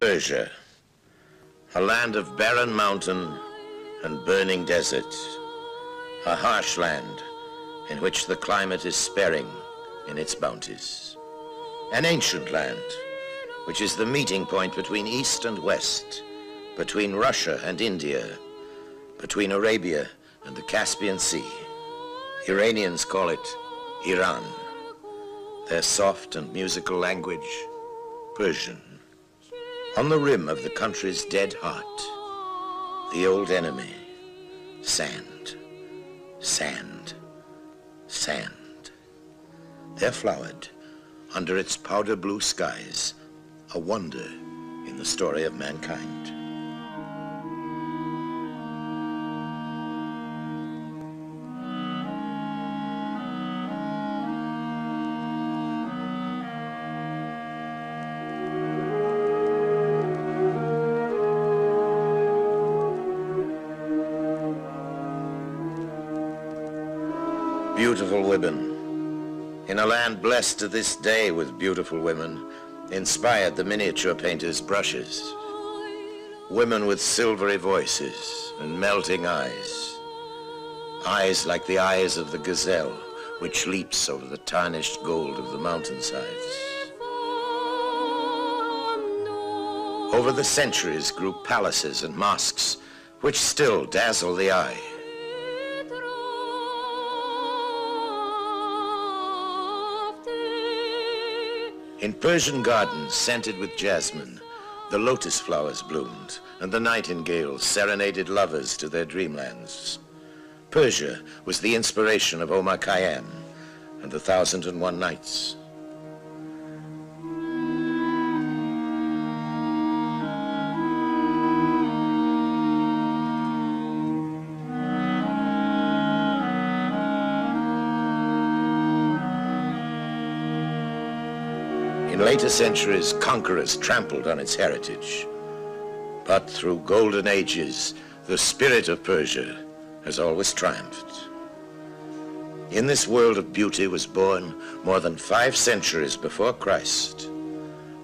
Persia, a land of barren mountain and burning desert, a harsh land in which the climate is sparing in its bounties. An ancient land, which is the meeting point between East and West, between Russia and India, between Arabia and the Caspian Sea. Iranians call it Iran. Their soft and musical language, Persian. On the rim of the country's dead heart, the old enemy, sand, sand, sand. There flowered, under its powder blue skies, a wonder in the story of mankind. Beautiful women, in a land blessed to this day with beautiful women, inspired the miniature painter's brushes. Women with silvery voices and melting eyes. Eyes like the eyes of the gazelle, which leaps over the tarnished gold of the mountainsides. Over the centuries grew palaces and mosques, which still dazzle the eye. In Persian gardens scented with jasmine, the lotus flowers bloomed, and the nightingales serenaded lovers to their dreamlands. Persia was the inspiration of Omar Khayyam and the 1001 Nights. In later centuries, conquerors trampled on its heritage. But through golden ages, the spirit of Persia has always triumphed. In this world of beauty was born, more than 5 centuries before Christ,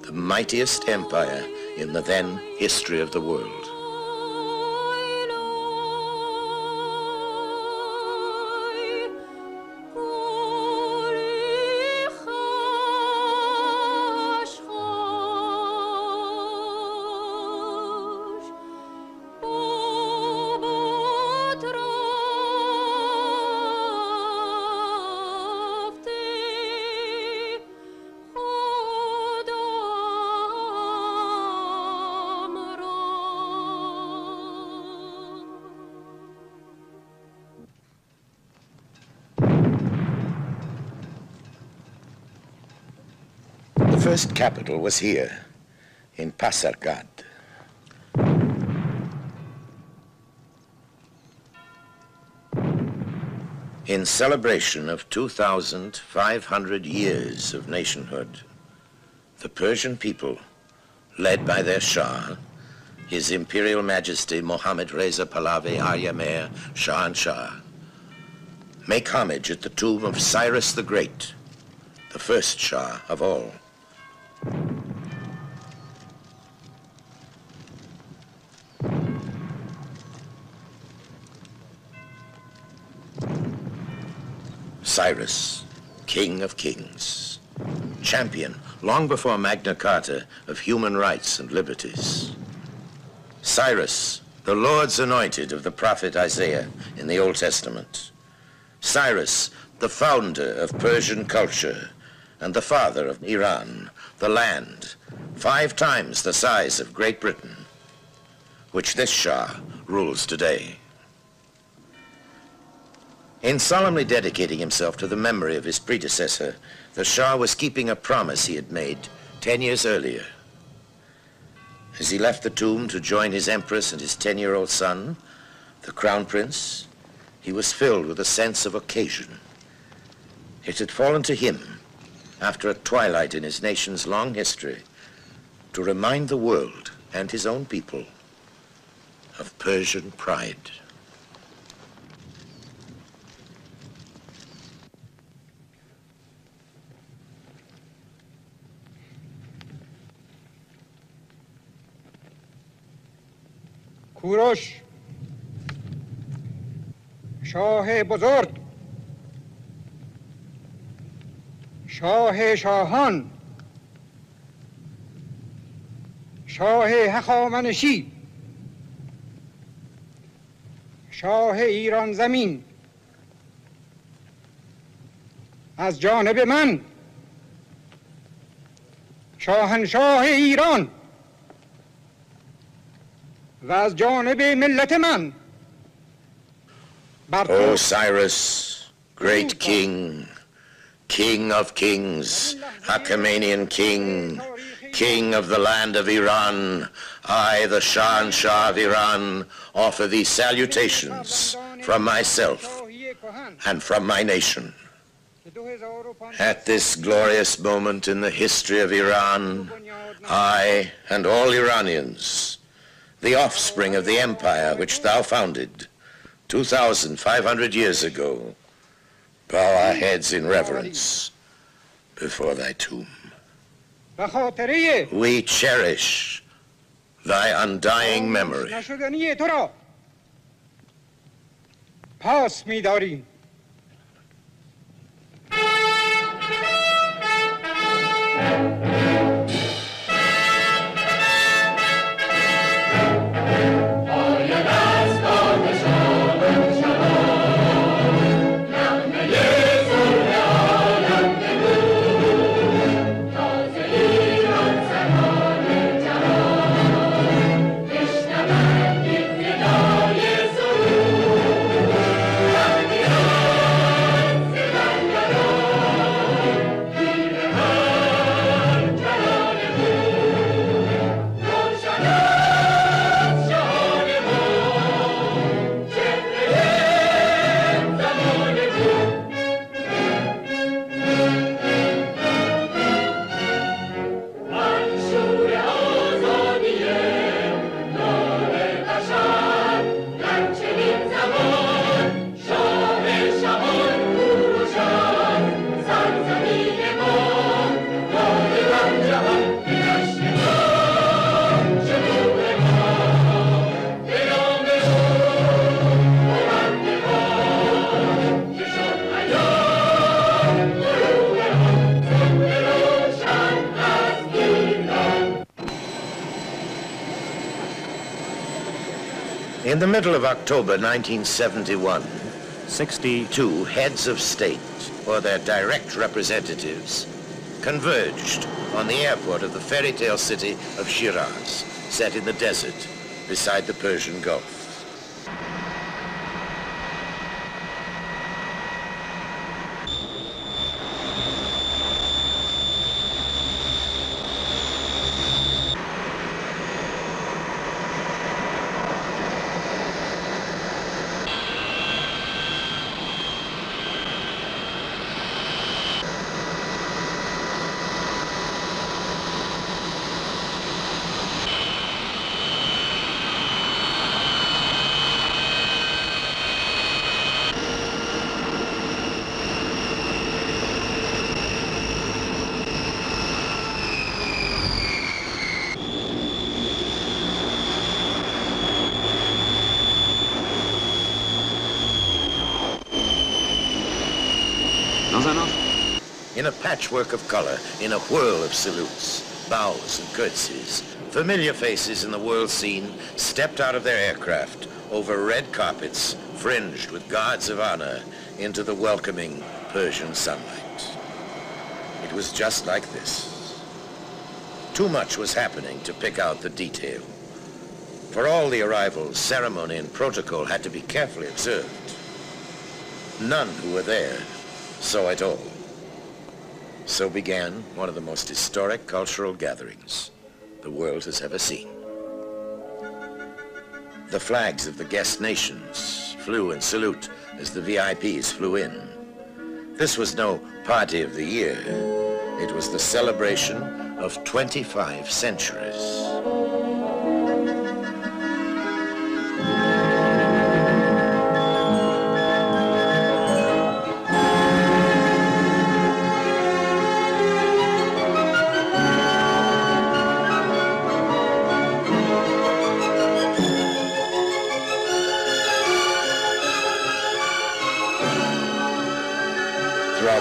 the mightiest empire in the then history of the world. The first capital was here, in Pasargad. In celebration of 2,500 years of nationhood, the Persian people, led by their Shah, His Imperial Majesty Mohammad Reza Pahlavi Aryamer Shahanshah, make homage at the tomb of Cyrus the Great, the first Shah of all. Cyrus, King of Kings, champion, long before Magna Carta, of human rights and liberties. Cyrus, the Lord's anointed of the prophet Isaiah in the Old Testament. Cyrus, the founder of Persian culture and the father of Iran, the land, 5 times the size of Great Britain, which this Shah rules today. In solemnly dedicating himself to the memory of his predecessor, the Shah was keeping a promise he had made 10 years earlier. As he left the tomb to join his empress and his 10-year-old son, the crown prince, he was filled with a sense of occasion. It had fallen to him, after a twilight in his nation's long history, to remind the world and his own people of Persian pride. کوروش شاه بزرگ، شاه شاهان، شاه هخامنشی، شاه ایران زمین، از جانب من شاهنشاه ایران و از جانب ملت من Osiris, great king, king of kings, Achaemenian king, king of the land of Iran, I, the Shahanshah of Iran, offer thee salutations from myself and from my nation. At this glorious moment in the history of Iran, I and all Iranians, the offspring of the empire which thou founded 2,500 years ago, bow our heads in reverence before thy tomb. We cherish thy undying memory. پاس می‌داریم. In the middle of October 1971, 62 heads of state, or their direct representatives, converged on the airport of the fairy tale city of Shiraz, set in the desert beside the Persian Gulf. In a patchwork of color, in a whirl of salutes, bows and curtsies, familiar faces in the world scene stepped out of their aircraft over red carpets fringed with guards of honor into the welcoming Persian sunlight. It was just like this. Too much was happening to pick out the detail. For all the arrivals, ceremony and protocol had to be carefully observed. None who were there saw it all. So began one of the most historic cultural gatherings the world has ever seen. The flags of the guest nations flew in salute as the VIPs flew in. This was no party of the year. It was the celebration of 25 centuries.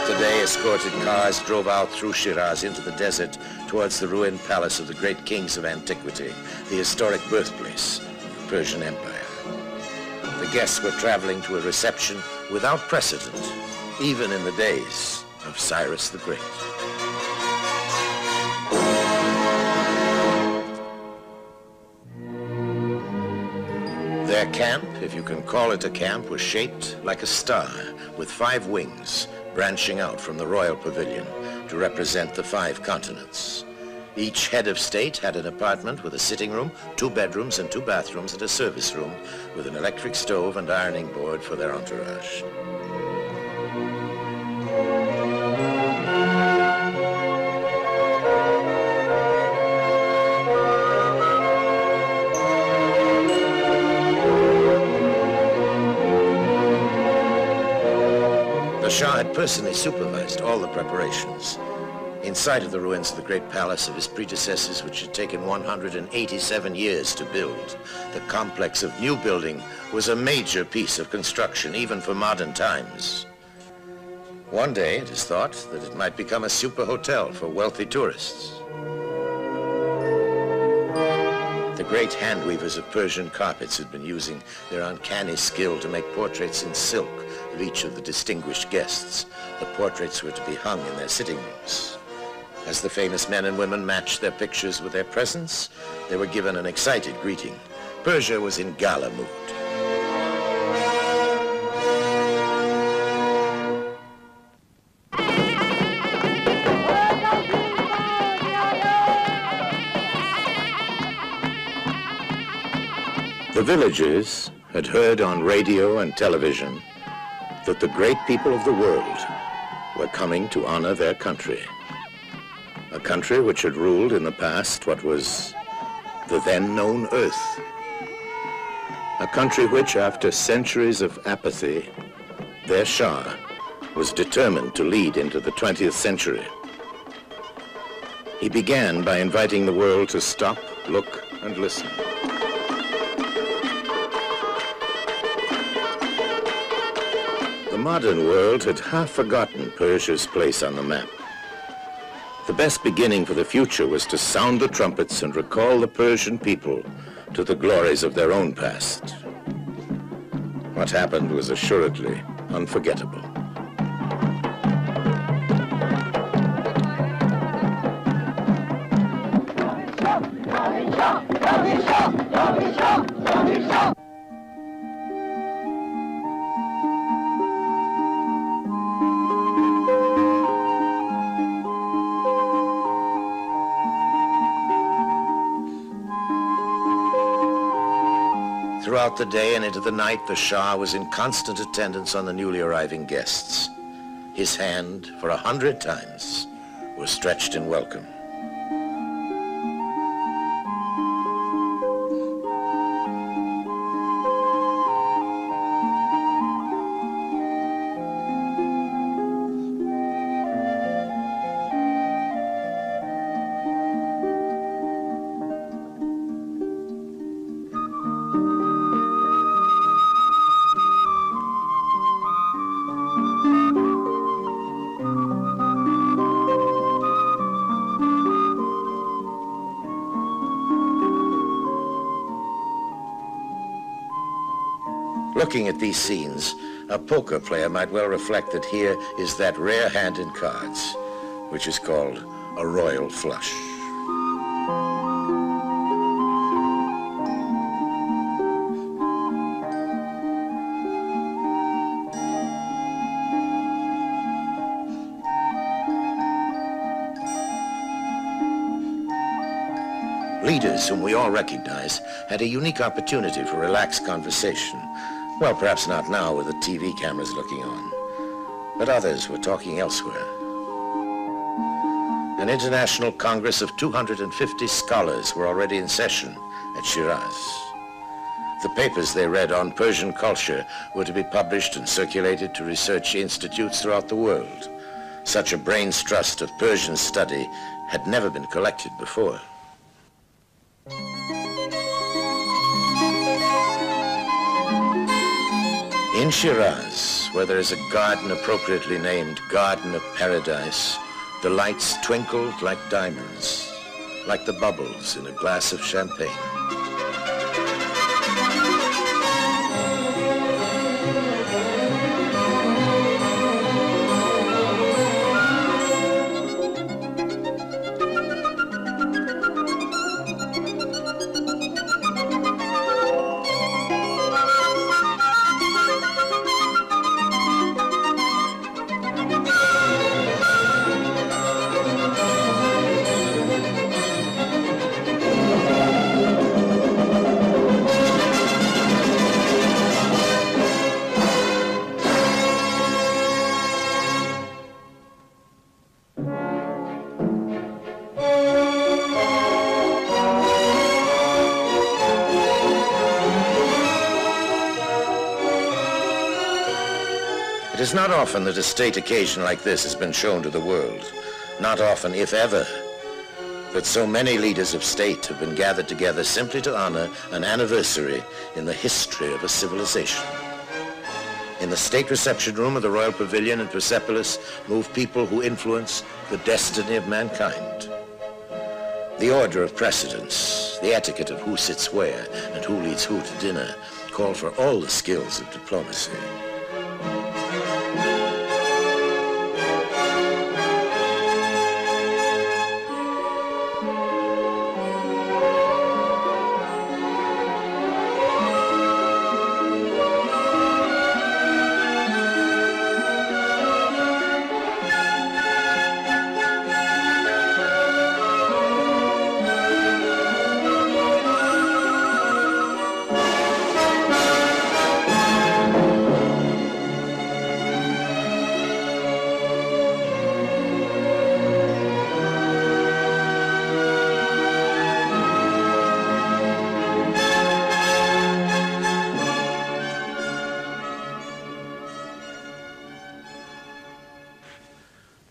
Throughout the day, escorted cars drove out through Shiraz into the desert towards the ruined palace of the great kings of antiquity, the historic birthplace of the Persian Empire. The guests were traveling to a reception without precedent, even in the days of Cyrus the Great. Their camp, if you can call it a camp, was shaped like a star with 5 wings branching out from the royal pavilion to represent the 5 continents. Each head of state had an apartment with a sitting room, 2 bedrooms and 2 bathrooms and a service room with an electric stove and ironing board for their entourage. The Shah had personally supervised all the preparations. In sight of the ruins of the great palace of his predecessors, which had taken 187 years to build, the complex of new building was a major piece of construction, even for modern times. One day, it is thought that it might become a super hotel for wealthy tourists. The great hand weavers of Persian carpets had been using their uncanny skill to make portraits in silk of each of the distinguished guests. The portraits were to be hung in their sitting rooms. As the famous men and women matched their pictures with their presents, they were given an excited greeting. Persia was in gala mood. The villagers had heard on radio and television that the great people of the world were coming to honor their country. A country which had ruled in the past what was the then known Earth. A country which, after centuries of apathy, their Shah was determined to lead into the 20th century. He began by inviting the world to stop, look, and listen. The modern world had half forgotten Persia's place on the map. The best beginning for the future was to sound the trumpets and recall the Persian people to the glories of their own past. What happened was assuredly unforgettable. Throughout the day and into the night, the Shah was in constant attendance on the newly arriving guests. His hand, for 100 times, was stretched in welcome. Looking at these scenes, a poker player might well reflect that here is that rare hand in cards, which is called a royal flush. Leaders whom we all recognize had a unique opportunity for relaxed conversation. Well, perhaps not now with the TV cameras looking on, but others were talking elsewhere. An international congress of 250 scholars were already in session at Shiraz. The papers they read on Persian culture were to be published and circulated to research institutes throughout the world. Such a brain's trust of Persian study had never been collected before. In Shiraz, where there is a garden appropriately named Garden of Paradise, the lights twinkled like diamonds, like the bubbles in a glass of champagne. It is not often that a state occasion like this has been shown to the world. Not often, if ever, that so many leaders of state have been gathered together simply to honor an anniversary in the history of a civilization. In the state reception room of the Royal Pavilion in Persepolis move people who influence the destiny of mankind. The order of precedence, the etiquette of who sits where and who leads who to dinner call for all the skills of diplomacy.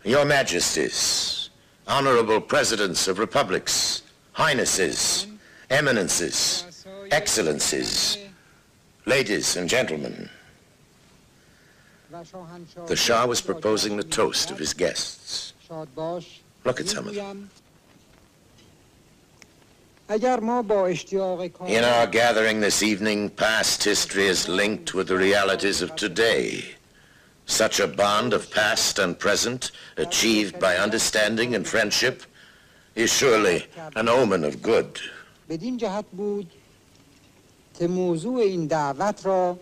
Your Majesties, honorable presidents of republics, highnesses, eminences, excellencies, ladies and gentlemen, the Shah was proposing the toast of his guests. Look at some of them. In our gathering this evening, past history is linked with the realities of today. Such a bond of past and present, achieved by understanding and friendship, is surely an omen of good. بدین جهت بود که موضوع این دعوت را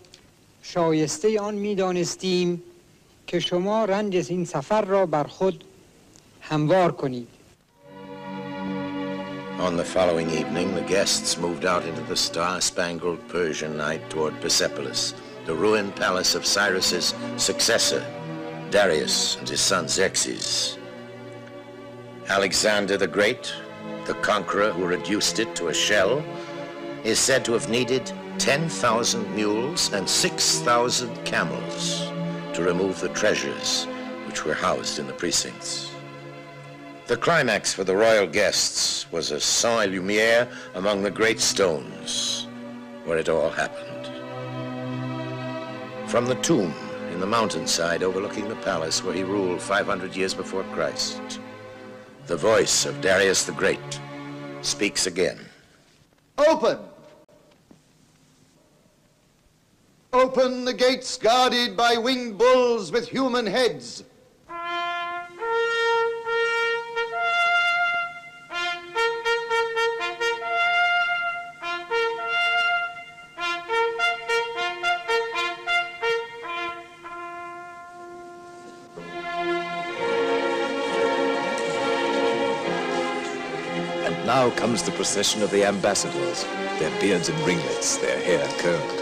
شایسته آن می‌دانستیم که شما رنج این سفر را بر خود هموار کنید. On the following evening, the guests moved out into the star-spangled Persian night toward Persepolis, the ruined palace of Cyrus's successor, Darius, and his son Xerxes. Alexander the Great, the conqueror who reduced it to a shell, is said to have needed 10,000 mules and 6,000 camels to remove the treasures which were housed in the precincts. The climax for the royal guests was a saint-lumière among the great stones where it all happened. From the tomb in the mountainside overlooking the palace where he ruled 500 years before Christ, the voice of Darius the Great speaks again. Open! Open the gates guarded by winged bulls with human heads. Now comes the procession of the ambassadors, their beards in ringlets, their hair curled.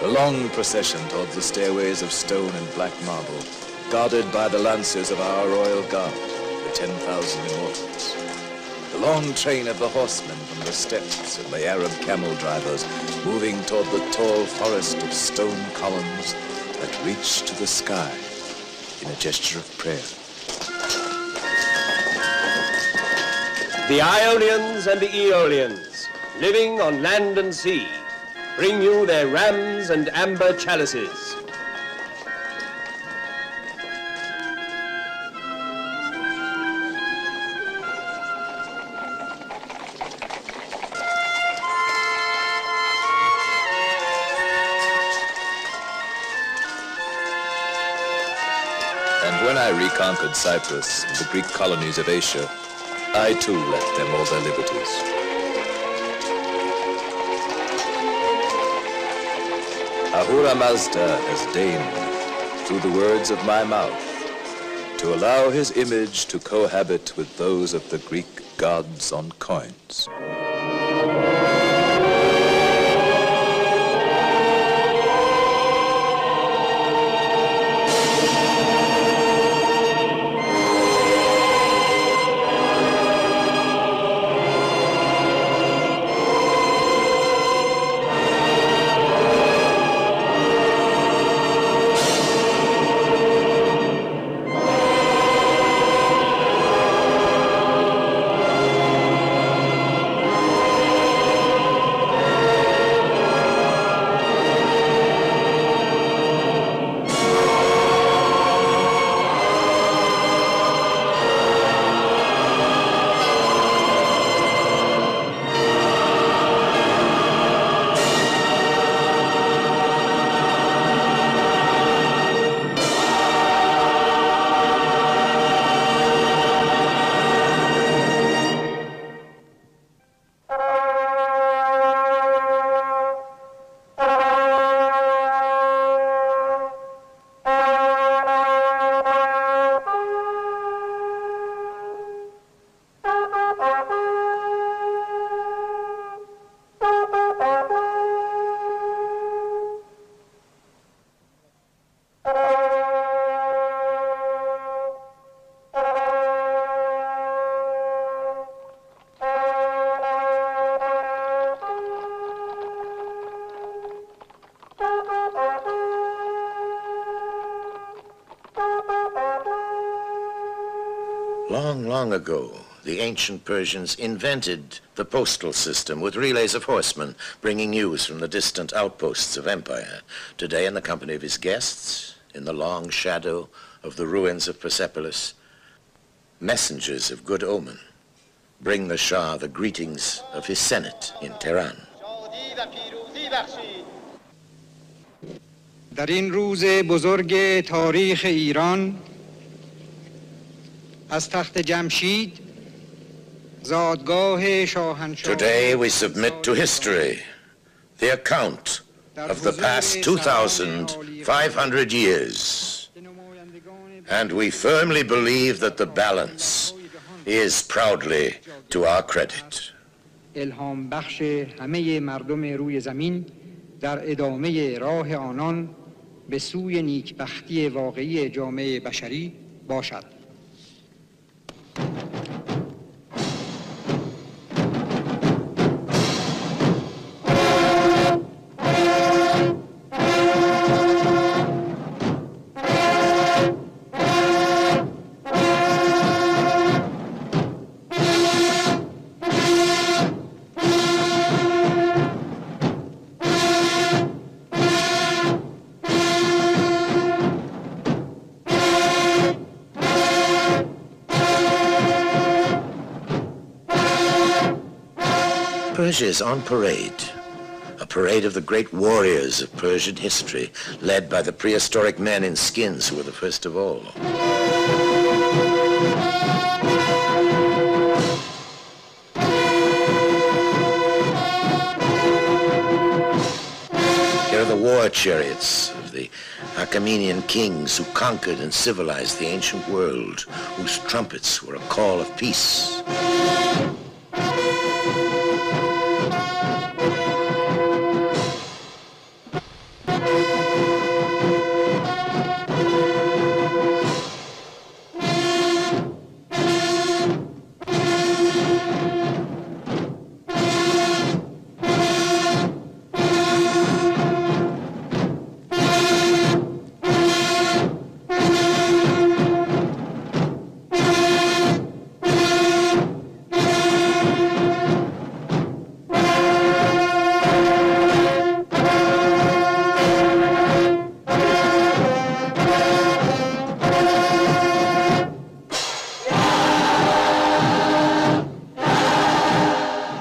A long procession towards the stairways of stone and black marble, guarded by the lancers of our royal guard, the 10,000 immortals. The long train of the horsemen from the steppes and the Arab camel drivers moving toward the tall forest of stone columns that reach to the sky in a gesture of prayer. The Ionians and the Aeolians, living on land and sea, bring you their rams and amber chalices. when I reconquered Cyprus and the Greek colonies of Asia, I too left them all their liberties. Ahura Mazda has deigned, through the words of my mouth, to allow his image to cohabit with those of the Greek gods on coins. Long ago, the ancient Persians invented the postal system with relays of horsemen bringing news from the distant outposts of empire. Today, in the company of his guests, in the long shadow of the ruins of Persepolis, messengers of good omen bring the Shah the greetings of his Senate in Tehran. در این روز بزرگ تاریخ ایران از تخت جمشید زادگاه شاهنشاه Today we submit to history the account of the past 2,500 years, and we firmly believe that the balance is proudly to our credit. الهام بخش همه مردم روی زمین در ادامه راه آنان به سوی نیکبختی واقعی جامعه بشری باشد. Persia is on parade, a parade of the great warriors of Persian history, led by the prehistoric men in skins who were the first of all. Here are the war chariots of the Achaemenian kings who conquered and civilized the ancient world, whose trumpets were a call of peace.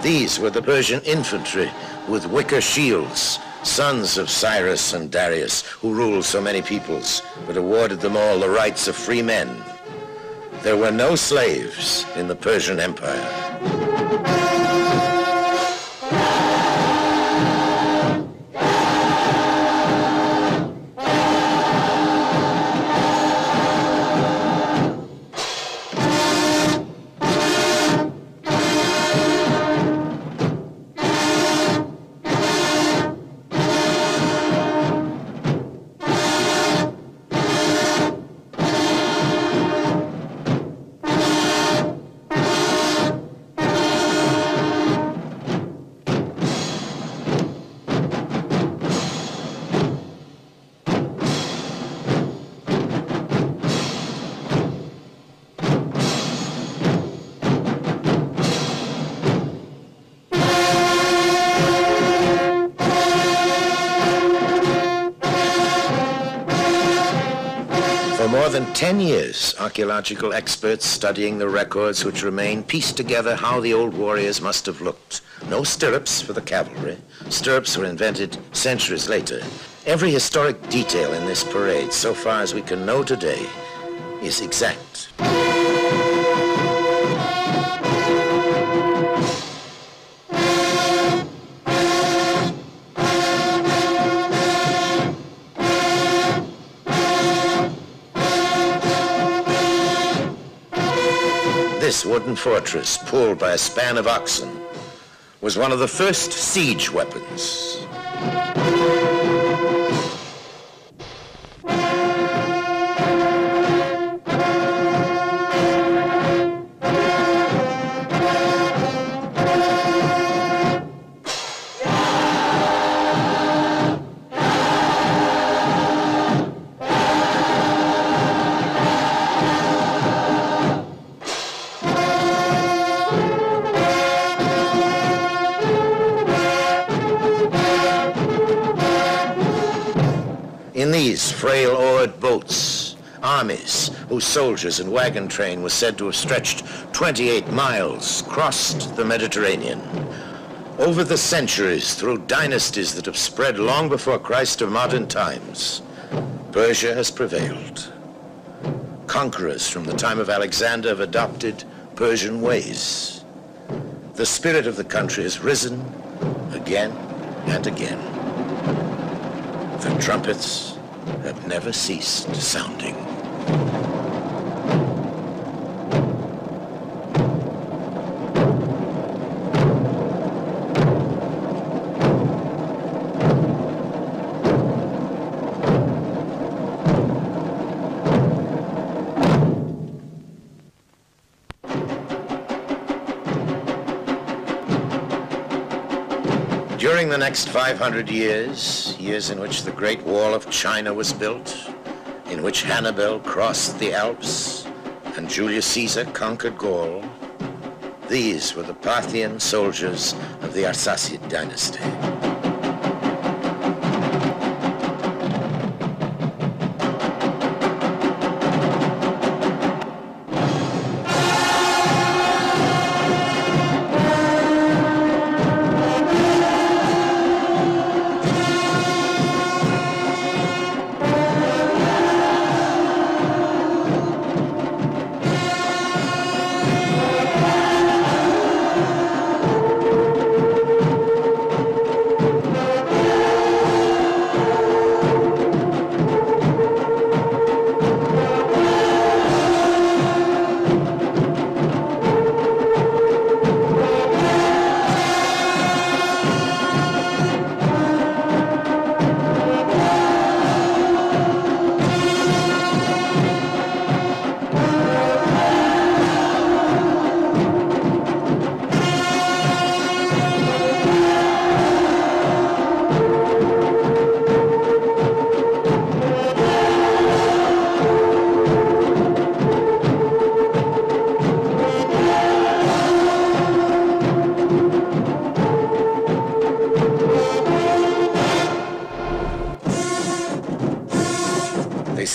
These were the Persian infantry with wicker shields, sons of Cyrus and Darius, who ruled so many peoples, but awarded them all the rights of free men. There were no slaves in the Persian Empire. For more than 10 years, archaeological experts studying the records which remain pieced together how the old warriors must have looked. No stirrups for the cavalry. Stirrups were invented centuries later. Every historic detail in this parade, so far as we can know today, is exact. This wooden fortress, pulled by a span of oxen, was one of the first siege weapons. In these frail oared boats, armies whose soldiers and wagon train was said to have stretched 28 miles crossed the Mediterranean. Over the centuries, through dynasties that have spread long before Christ of modern times, Persia has prevailed. Conquerors from the time of Alexander have adopted Persian ways. The spirit of the country has risen again and again. The trumpets have never ceased sounding. During the next 500 years, years in which the Great Wall of China was built, in which Hannibal crossed the Alps and Julius Caesar conquered Gaul, these were the Parthian soldiers of the Arsacid dynasty.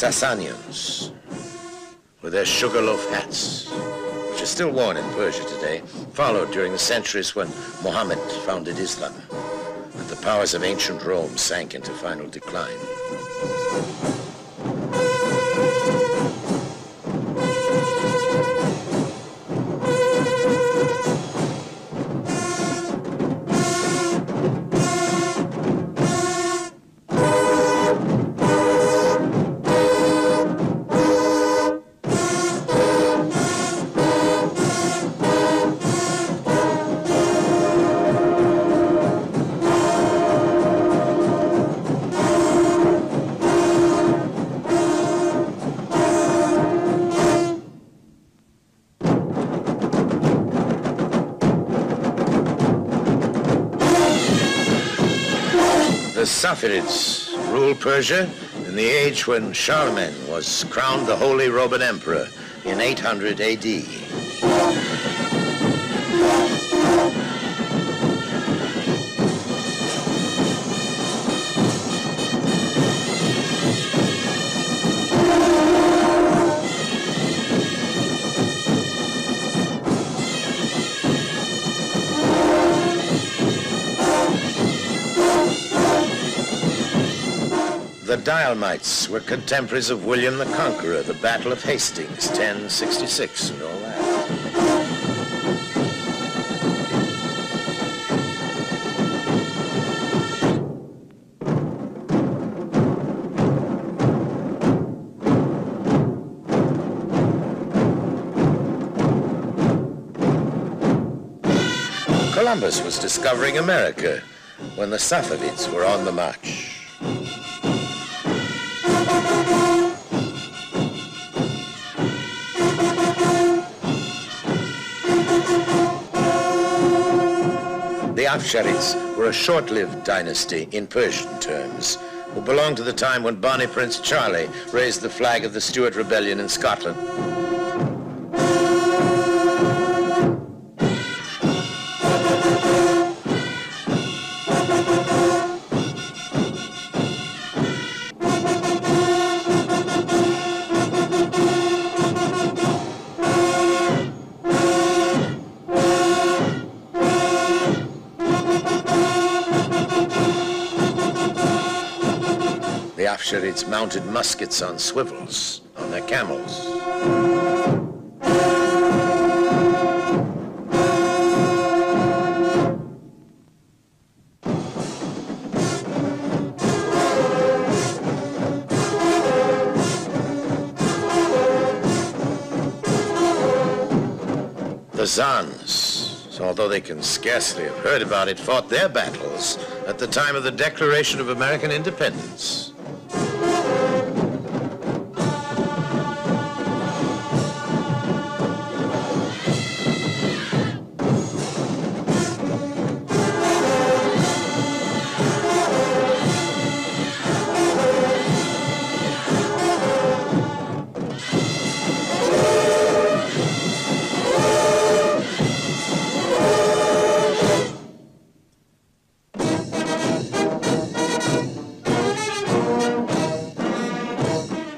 Sasanians, with their sugarloaf hats, which are still worn in Persia today, followed during the centuries when Muhammad founded Islam. At the powers of ancient Rome sank into final decline. The Safavids ruled Persia in the age when Charlemagne was crowned the Holy Roman Emperor in 800 AD. The Dialmites were contemporaries of William the Conqueror, the Battle of Hastings, 1066, and all that. Columbus was discovering America when the Safavids were on the march. The Afsharids were a short-lived dynasty in Persian terms, who belonged to the time when Bonnie Prince Charlie raised the flag of the Stuart Rebellion in Scotland. The Afsharids mounted muskets on swivels on their camels. The Zans, although they can scarcely have heard about it, fought their battles at the time of the Declaration of American Independence.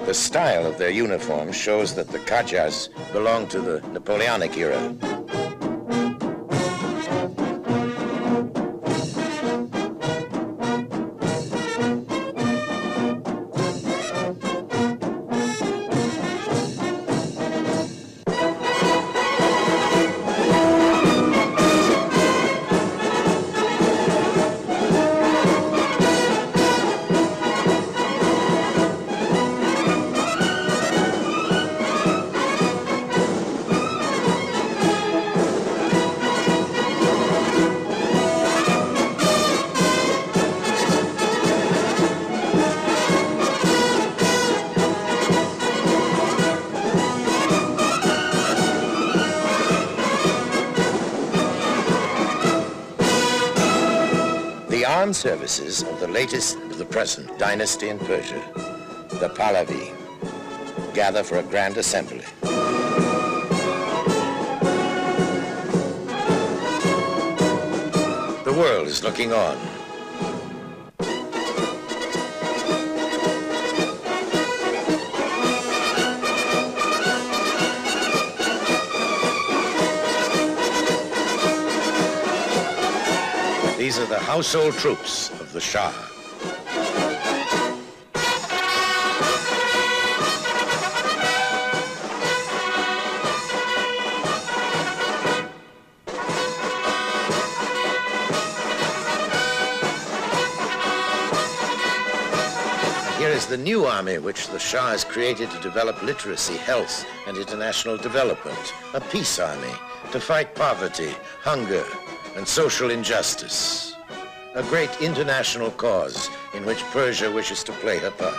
The style of their uniforms shows that the Qajas belonged to the Napoleonic era. The armed services of the latest and the present dynasty in Persia, the Pahlavi, gather for a grand assembly. The world is looking on. These These are the household troops of the Shah. Here is the new army which the Shah has created to develop literacy, health, and international development. A peace army to fight poverty, hunger, and social injustice. A great international cause in which Persia wishes to play her part.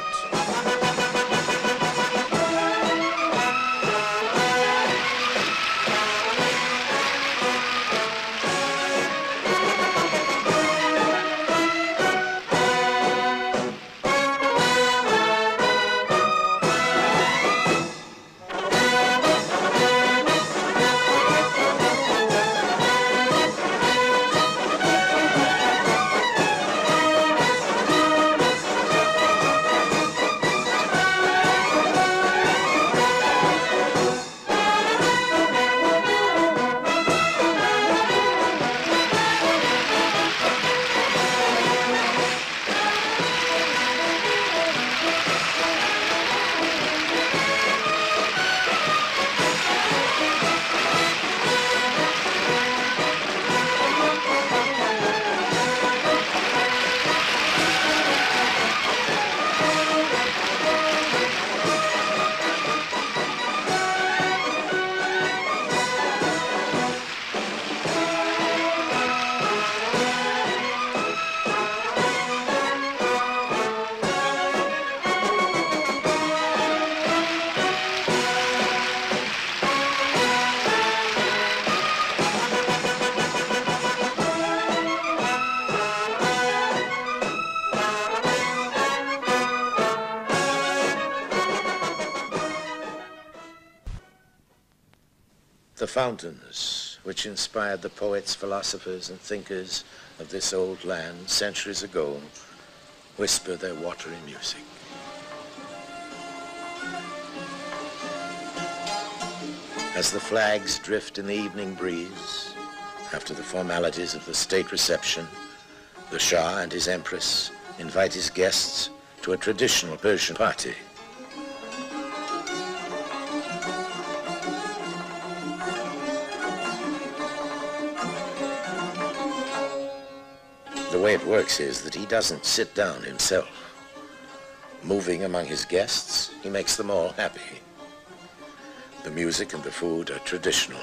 The fountains, which inspired the poets, philosophers, and thinkers of this old land centuries ago, whisper their watery music. As the flags drift in the evening breeze, after the formalities of the state reception, the Shah and his Empress invite his guests to a traditional Persian party. The way it works is that he doesn't sit down himself. Moving among his guests, he makes them all happy. The music and the food are traditional.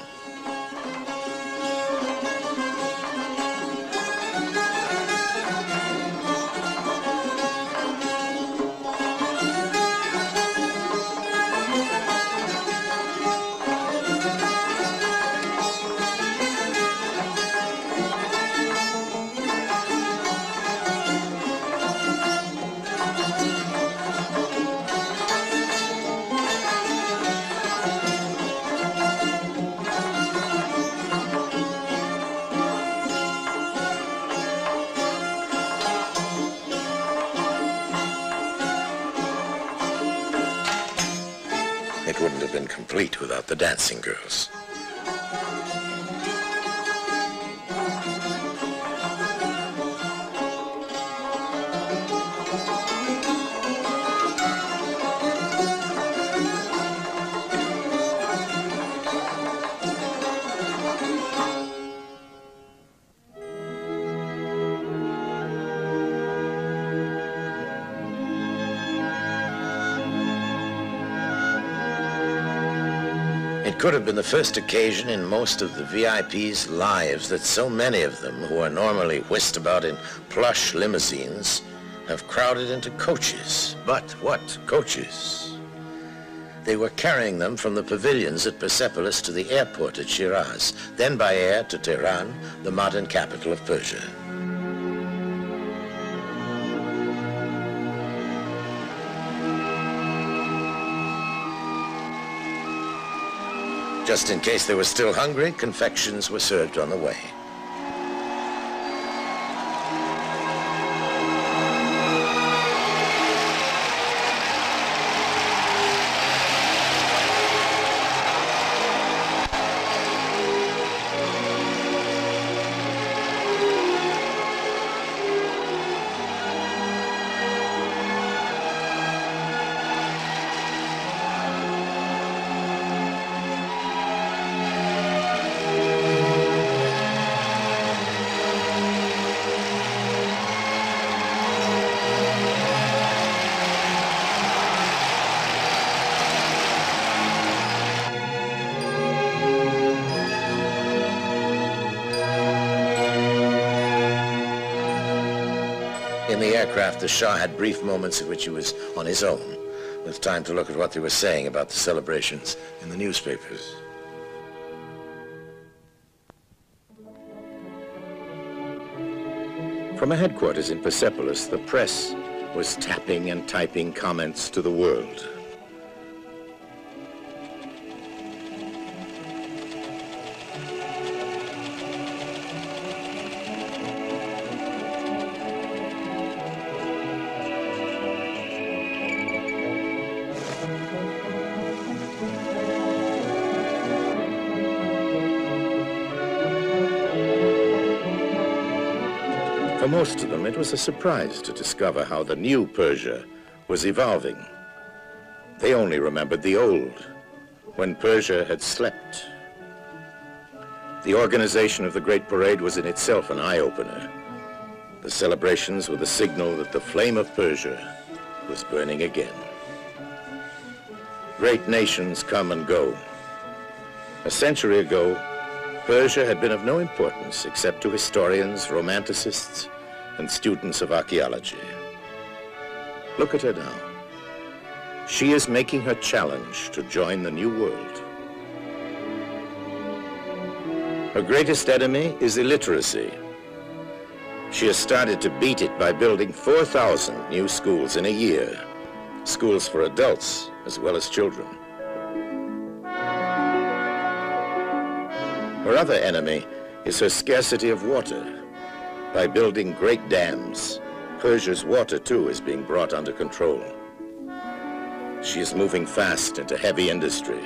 It wouldn't have been complete without the dancing girls. It could have been the first occasion in most of the VIPs' lives that so many of them, who are normally whisked about in plush limousines, have crowded into coaches. But what coaches? They were carrying them from the pavilions at Persepolis to the airport at Shiraz, then by air to Tehran, the modern capital of Persia. Just in case they were still hungry, confections were served on the way. In the aircraft, the Shah had brief moments in which he was on his own, with time to look at what they were saying about the celebrations in the newspapers. From a headquarters in Persepolis, the press was tapping and typing comments to the world. For most of them, it was a surprise to discover how the new Persia was evolving. They only remembered the old, when Persia had slept. The organization of the Great Parade was in itself an eye-opener. The celebrations were the signal that the flame of Persia was burning again. Great nations come and go. A century ago, Persia had been of no importance except to historians, romanticists, and students of archaeology. Look at her now. She is making her challenge to join the new world. Her greatest enemy is illiteracy. She has started to beat it by building 4,000 new schools in a year, schools for adults as well as children. Her other enemy is her scarcity of water. By building great dams, Persia's water, too, is being brought under control. She is moving fast into heavy industry.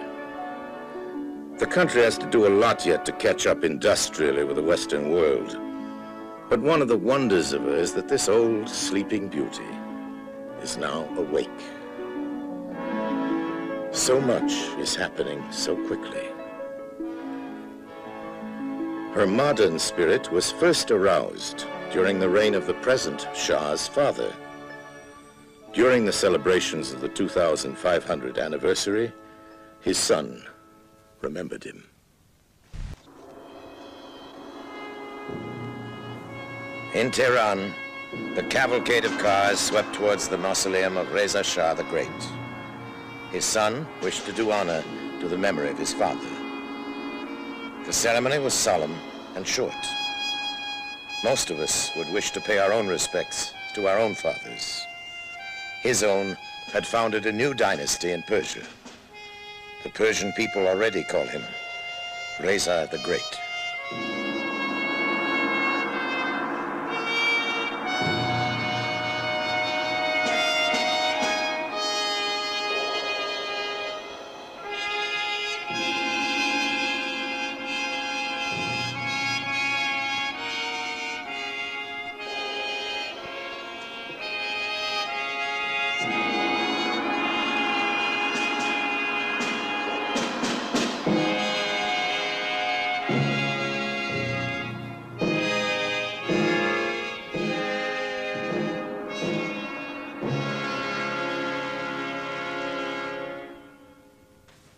The country has to do a lot yet to catch up industrially with the Western world. But one of the wonders of her is that this old sleeping beauty is now awake. So much is happening so quickly. Her modern spirit was first aroused during the reign of the present Shah's father. During the celebrations of the 2500th anniversary, his son remembered him. In Tehran, the cavalcade of cars swept towards the mausoleum of Reza Shah the Great. His son wished to do honor to the memory of his father. The ceremony was solemn and short. Most of us would wish to pay our own respects to our own fathers. His own had founded a new dynasty in Persia. The Persian people already call him Reza the Great.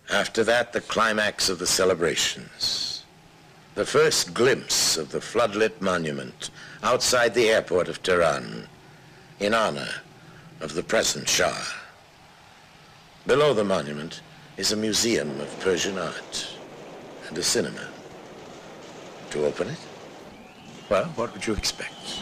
After that, the climax of the celebrations. The first glimpse of the floodlit monument outside the airport of Tehran in honor of the present Shah. Below the monument is a museum of Persian art and a cinema. To open it? Well, what would you expect?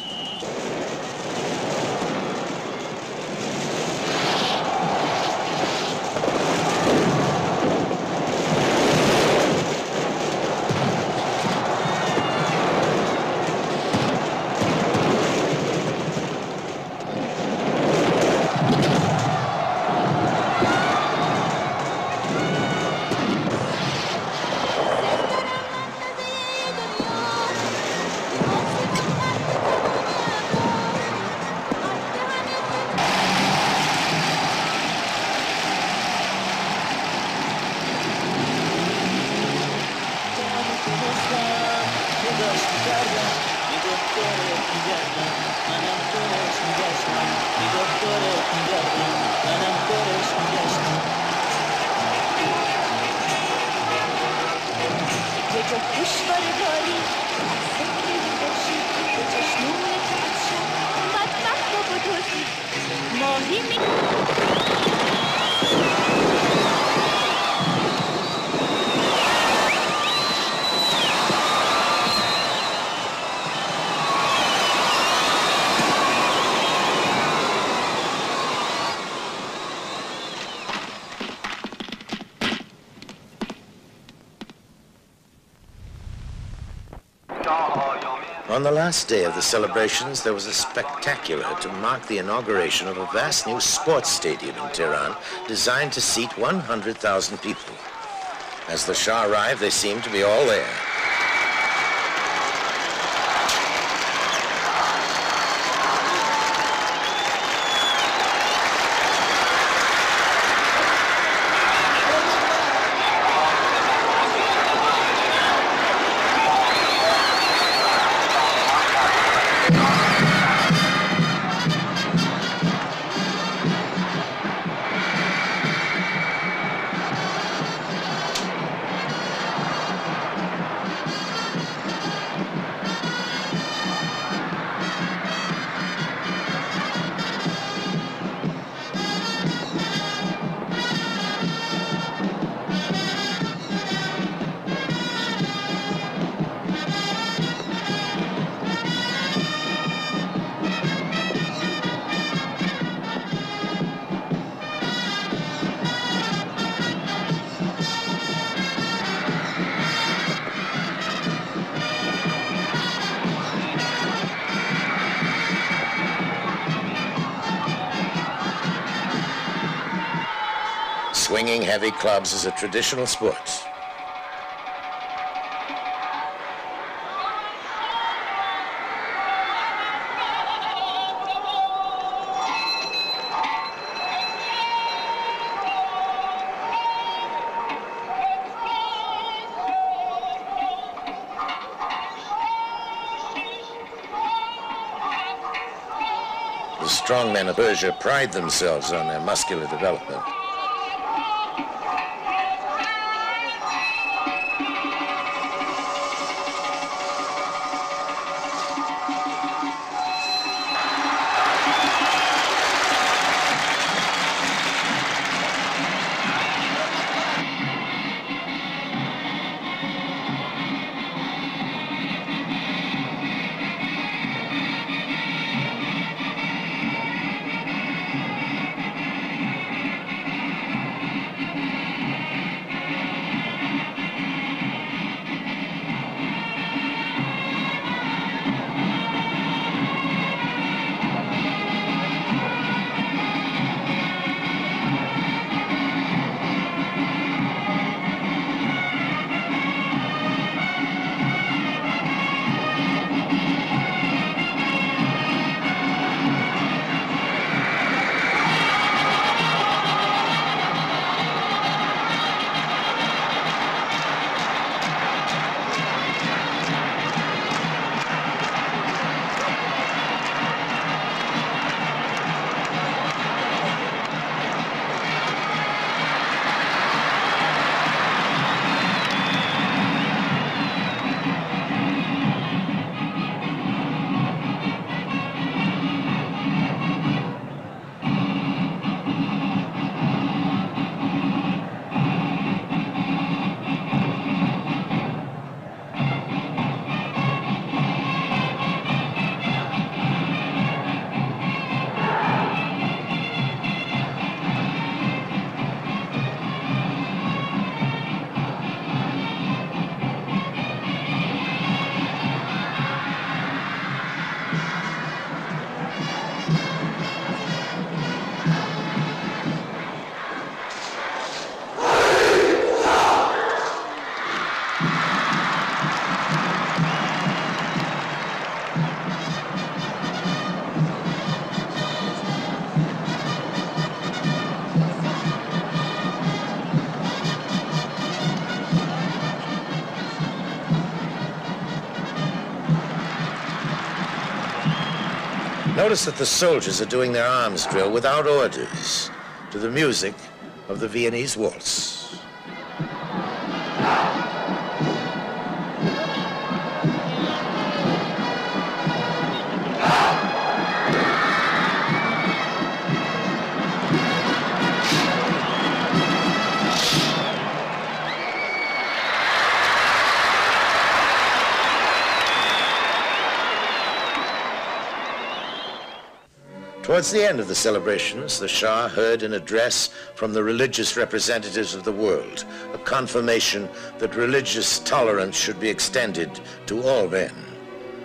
On the last day of the celebrations, there was a spectacular to mark the inauguration of a vast new sports stadium in Tehran designed to seat 100,000 people. As the Shah arrived, they seemed to be all there. Swinging heavy clubs is a traditional sport. The strong men of Persia pride themselves on their muscular development. Notice that the soldiers are doing their arms drill without orders, to the music of the Viennese waltz. Towards the end of the celebrations, the Shah heard an address from the religious representatives of the world, a confirmation that religious tolerance should be extended to all men.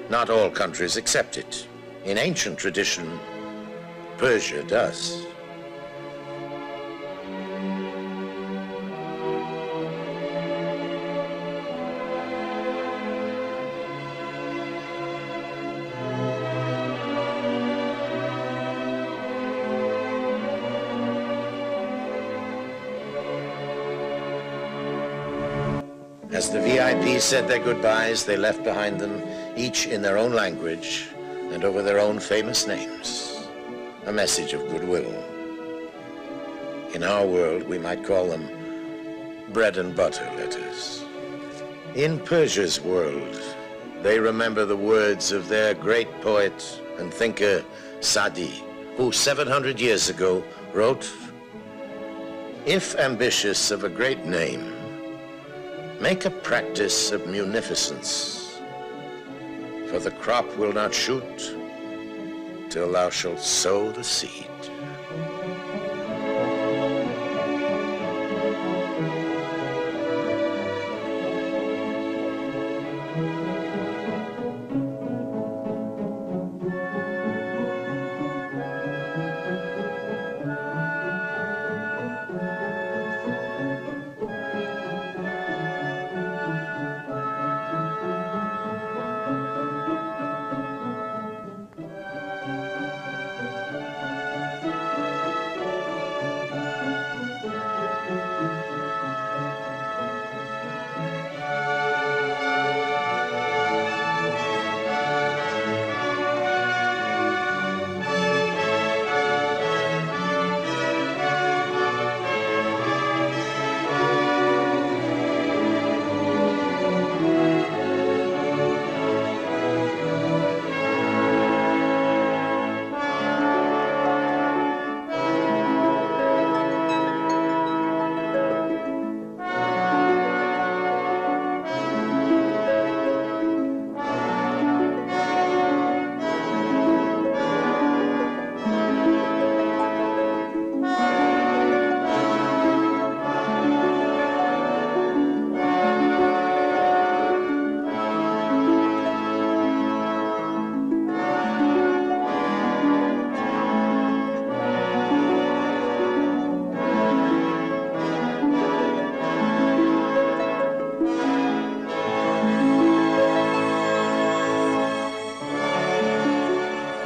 Not all countries accept it. In ancient tradition, Persia does. As the VIPs said their goodbyes, they left behind them, each in their own language and over their own famous names, a message of goodwill. In our world, we might call them bread and butter letters. In Persia's world, they remember the words of their great poet and thinker, Sadi, who 700 years ago wrote, "If ambitious of a great name, make a practice of munificence, for the crop will not shoot till thou shalt sow the seed."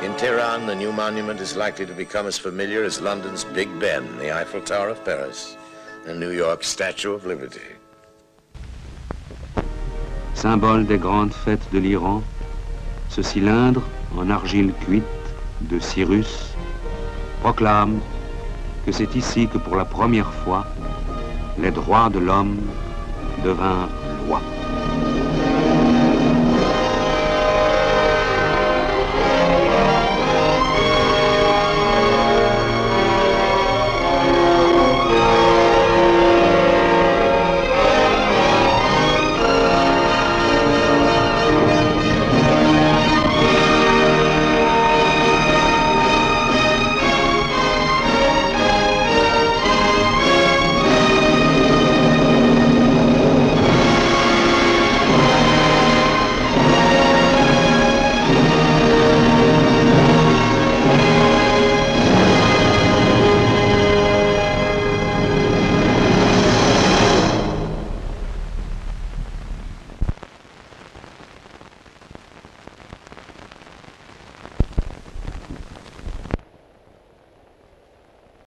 In Tehran, the new monument is likely to become as familiar as London's Big Ben, the Eiffel Tower of Paris, and New York's Statue of Liberty. Symbole des grandes fêtes de l'Iran, ce cylindre en argile cuite de Cyrus proclame que c'est ici que pour la première fois les droits de l'homme devinrent loi.